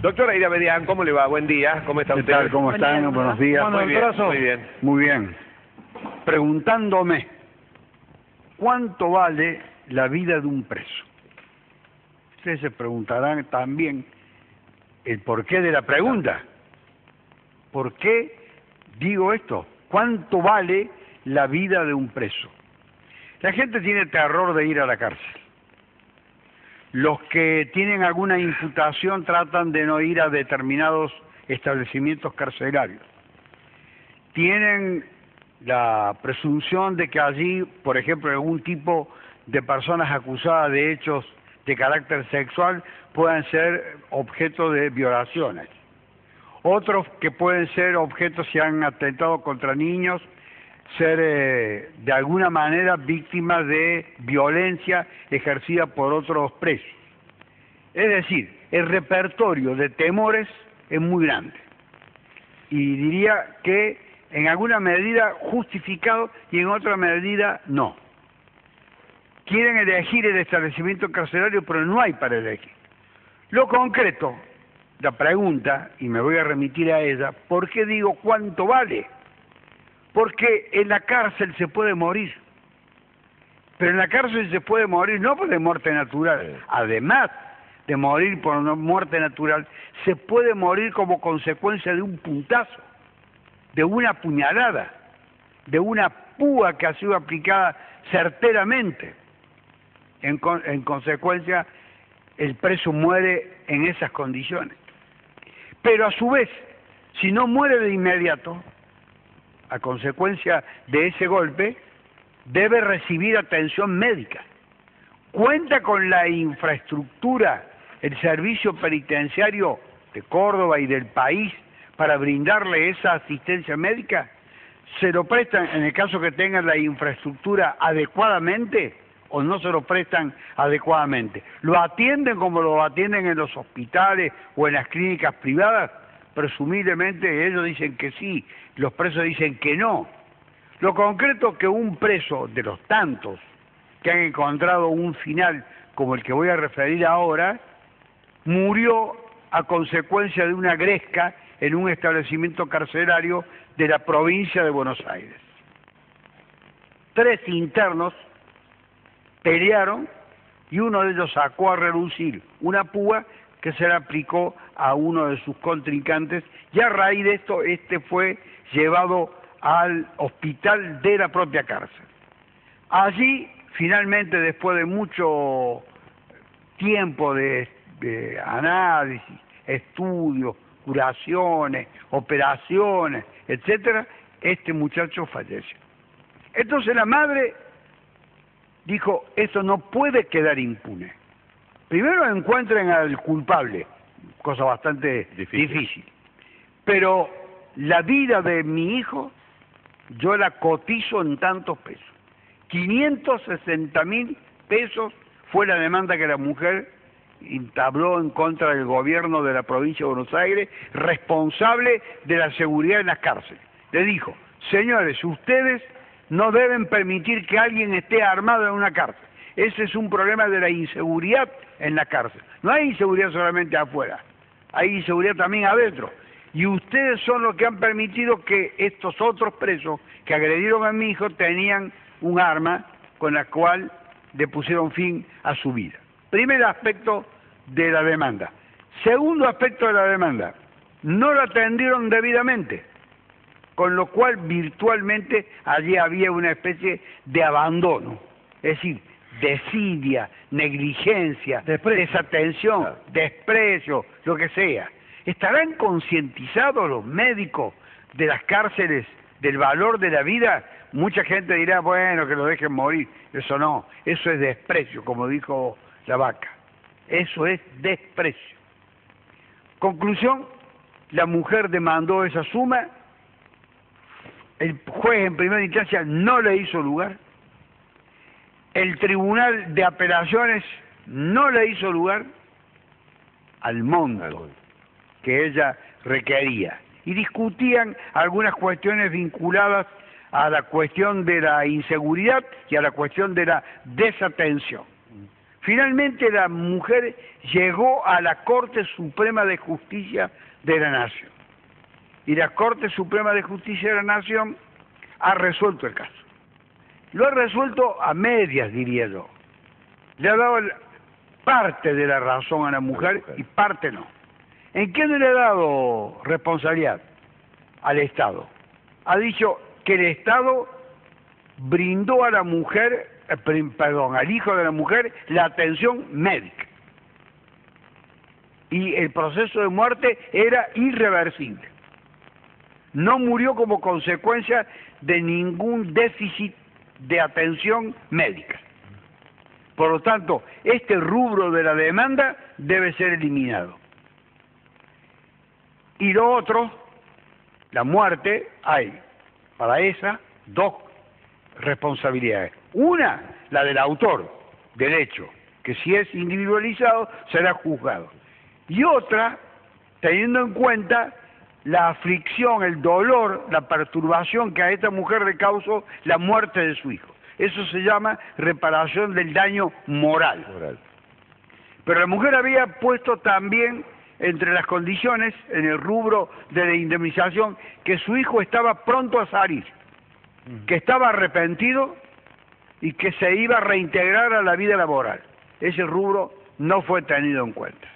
Doctor Aida Bedián, ¿cómo le va? Buen día, ¿cómo está ¿Qué usted? tal? ¿Cómo están? día, Buenos días. Muy bien, muy bien. Muy bien. Preguntándome, ¿cuánto vale la vida de un preso? Ustedes se preguntarán también el porqué de la pregunta. ¿Por qué digo esto? ¿Cuánto vale la vida de un preso? La gente tiene terror de ir a la cárcel. Los que tienen alguna imputación tratan de no ir a determinados establecimientos carcelarios. Tienen la presunción de que allí, por ejemplo, algún tipo de personas acusadas de hechos de carácter sexual puedan ser objeto de violaciones. Otros que pueden ser objetos, si han atentado contra niños, ser de alguna manera víctimas de violencia ejercida por otros presos. Es decir, el repertorio de temores es muy grande. Y diría que en alguna medida justificado y en otra medida no. Quieren elegir el establecimiento carcelario, pero no hay para elegir. Lo concreto, la pregunta, y me voy a remitir a ella, ¿por qué digo cuánto vale? Porque en la cárcel se puede morir. Pero en la cárcel se puede morir no por muerte natural. Además de morir por muerte natural, se puede morir como consecuencia de un puntazo, de una puñalada, de una púa que ha sido aplicada certeramente. En consecuencia, el preso muere en esas condiciones. Pero a su vez, si no muere de inmediato, a consecuencia de ese golpe, debe recibir atención médica. Cuenta con la infraestructura, el servicio penitenciario de Córdoba y del país para brindarle esa asistencia médica. ¿Se lo prestan en el caso que tengan la infraestructura adecuadamente o no se lo prestan adecuadamente? ¿Lo atienden como lo atienden en los hospitales o en las clínicas privadas? Presumiblemente ellos dicen que sí, los presos dicen que no. Lo concreto es que un preso de los tantos que han encontrado un final como el que voy a referir ahora, murió a consecuencia de una gresca en un establecimiento carcelario de la provincia de Buenos Aires. 3 internos pelearon y uno de ellos sacó a relucir una púa que se le aplicó a uno de sus contrincantes y a raíz de esto este fue llevado al hospital de la propia cárcel. Allí, finalmente, después de mucho tiempo de análisis, estudios, curaciones, operaciones, etcétera, este muchacho falleció. Entonces la madre dijo, esto no puede quedar impune. Primero encuentren al culpable, cosa bastante difícil. Pero la vida de mi hijo, yo la cotizo en tantos pesos. 560.000 pesos fue la demanda que la mujer entabló en contra del gobierno de la provincia de Buenos Aires, responsable de la seguridad en las cárceles. Le dijo, señores, ustedes no deben permitir que alguien esté armado en una cárcel. Ese es un problema de la inseguridad en la cárcel. No hay inseguridad solamente afuera, hay inseguridad también adentro. Y ustedes son los que han permitido que estos otros presos que agredieron a mi hijo tenían un arma con la cual le pusieron fin a su vida. Primer aspecto de la demanda. Segundo aspecto de la demanda, no la atendieron debidamente, con lo cual virtualmente allí había una especie de abandono, es decir, desidia, negligencia, desatención, desprecio, lo que sea. ¿Estarán concientizados los médicos de las cárceles del valor de la vida? Mucha gente dirá, bueno, que lo dejen morir. Eso no, eso es desprecio, como dijo la vaca. Eso es desprecio. Conclusión, la mujer demandó esa suma, el juez en primera instancia no le hizo lugar, el tribunal de apelaciones no le hizo lugar al monto que ella requería. Y discutían algunas cuestiones vinculadas a la cuestión de la inseguridad y a la cuestión de la desatención. Finalmente la mujer llegó a la Corte Suprema de Justicia de la Nación. Y la Corte Suprema de Justicia de la Nación ha resuelto el caso. Lo ha resuelto a medias, diría yo. Le ha dado parte de la razón a la mujer y parte no. ¿En qué no le ha dado responsabilidad? Al Estado. Ha dicho que el Estado brindó a la mujer, al hijo de la mujer, la atención médica. Y el proceso de muerte era irreversible. No murió como consecuencia de ningún déficit de atención médica. Por lo tanto, este rubro de la demanda debe ser eliminado. Y lo otro, la muerte, hay para esa dos responsabilidades. Una, la del autor del hecho, que si es individualizado será juzgado. Y otra, teniendo en cuenta la aflicción, el dolor, la perturbación que a esta mujer le causó la muerte de su hijo. Eso se llama reparación del daño moral. Pero la mujer había puesto también entre las condiciones, en el rubro de la indemnización, que su hijo estaba pronto a salir, que estaba arrepentido y que se iba a reintegrar a la vida laboral. Ese rubro no fue tenido en cuenta,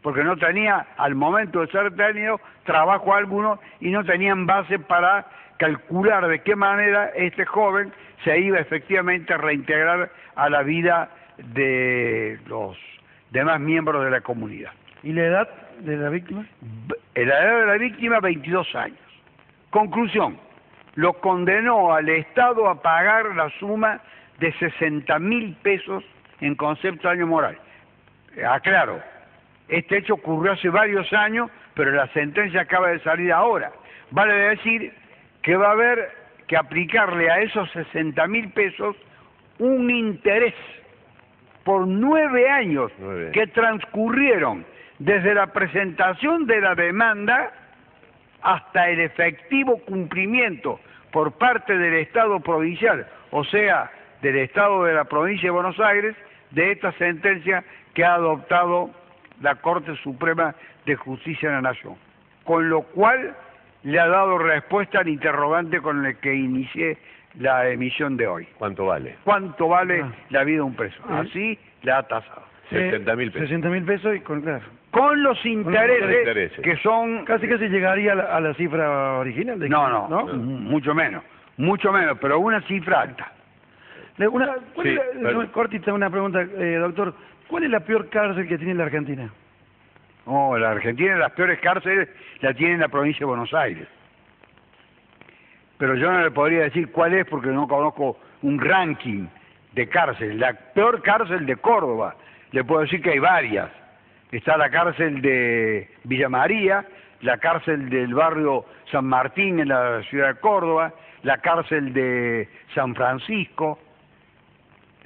porque no tenía, al momento de ser tenido, trabajo alguno y no tenían base para calcular de qué manera este joven se iba efectivamente a reintegrar a la vida de los demás miembros de la comunidad. ¿Y la edad de la víctima? La edad de la víctima, 22 años. Conclusión, lo condenó al Estado a pagar la suma de 60.000 pesos en concepto de daño moral. Aclaro, este hecho ocurrió hace varios años, pero la sentencia acaba de salir ahora. Vale decir que va a haber que aplicarle a esos 60.000 pesos un interés por 9 años que transcurrieron desde la presentación de la demanda hasta el efectivo cumplimiento por parte del Estado provincial, o sea, del Estado de la provincia de Buenos Aires, de esta sentencia que ha adoptado la Corte Suprema de Justicia de la Nación. Con lo cual le ha dado respuesta al interrogante con el que inicié la emisión de hoy. ¿Cuánto vale? ¿Cuánto vale la vida de un preso? Así la ha tasado. 60.000 pesos. 60.000 pesos y con claro. Con los intereses que son... Casi llegaría a la cifra original. No, mucho menos, pero una cifra alta. Cortita una pregunta, doctor. ¿Cuál es la peor cárcel que tiene la Argentina? No, la Argentina, las peores cárceles la tiene en la provincia de Buenos Aires. Pero yo no le podría decir cuál es porque no conozco un ranking de cárceles. La peor cárcel de Córdoba, le puedo decir que hay varias. Está la cárcel de Villa María, la cárcel del barrio San Martín en la ciudad de Córdoba, la cárcel de San Francisco.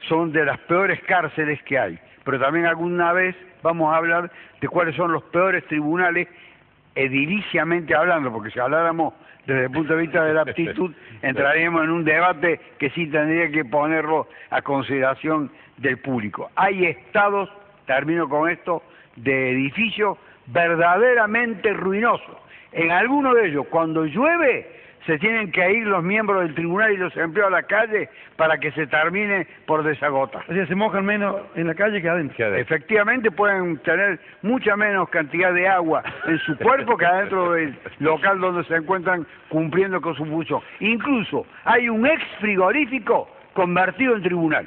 Son de las peores cárceles que hay. Pero también alguna vez vamos a hablar de cuáles son los peores tribunales ediliciamente hablando, porque si habláramos desde el punto de vista de la aptitud, entraríamos en un debate que sí tendría que ponerlo a consideración del público. Hay estados, termino con esto, de edificios verdaderamente ruinosos. En algunos de ellos, cuando llueve, se tienen que ir los miembros del tribunal y los empleados a la calle para que se termine por desagotar. O sea, se mojan menos en la calle que adentro. Efectivamente pueden tener mucha menos cantidad de agua en su cuerpo que adentro del local donde se encuentran cumpliendo con su función. Incluso hay un ex frigorífico convertido en tribunal.